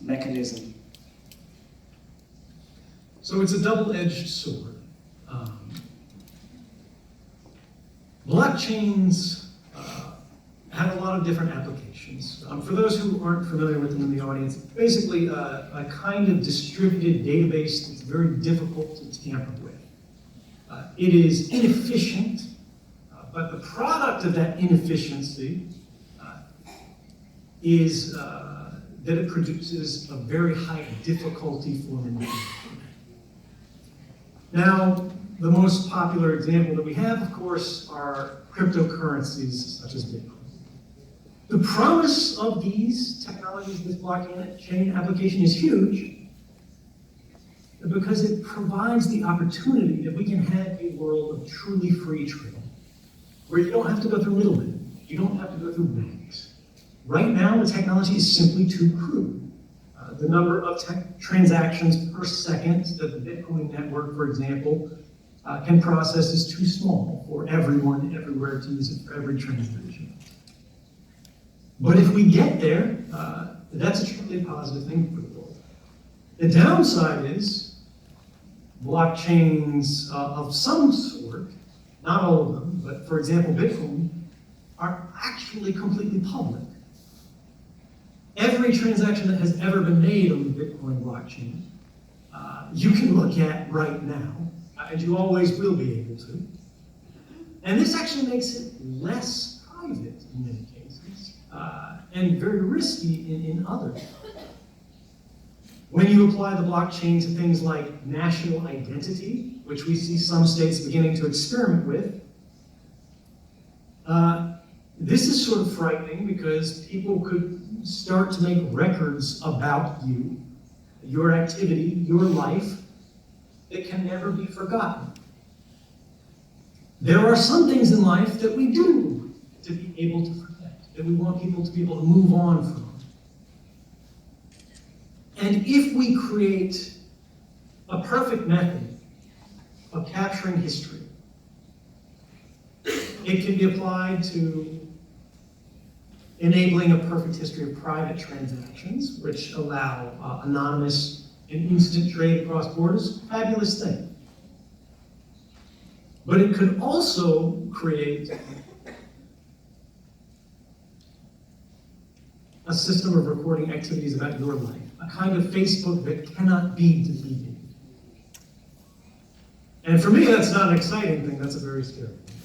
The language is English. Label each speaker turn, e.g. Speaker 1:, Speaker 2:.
Speaker 1: mechanism?
Speaker 2: So it's a double-edged sword. Blockchains have a lot of different applications. For those who aren't familiar with them in the audience, basically a kind of distributed database that's very difficult to tamper with. It is inefficient, but the product of that inefficiency is that it produces a very high difficulty for manipulation. Now, the most popular example that we have, of course, are cryptocurrencies such as Bitcoin. The promise of these technologies, this blockchain application, is huge because it provides the opportunity that we can have a world of truly free trade, where you don't have to go through middlemen, you don't have to go through banks. Right now, the technology is simply too crude. The number of transactions per second that the Bitcoin network, for example, can process is too small for everyone, everywhere to use it for every transaction. But if we get there, that's a truly positive thing for the world. The downside is blockchains of some sort, not all of them, but for example, Bitcoin, are actually completely public. Every transaction that has ever been made on the Bitcoin blockchain, you can look at right now, and you always will be able to. And this actually makes it less private in many cases, and very risky in others. When you apply the blockchain to things like national identity, which we see some states beginning to experiment with, this is sort of frightening because people could start to make records about you, your activity, your life, that can never be forgotten. There are some things in life that we do to be able to protect, that we want people to be able to move on from. And if we create a perfect method of capturing history, it can be applied to enabling a perfect history of private transactions, which allow anonymous and instant trade across borders. Fabulous thing. But it could also create a system of recording activities about your life, a kind of Facebook that cannot be deleted. And for me, that's not an exciting thing, that's a very scary thing.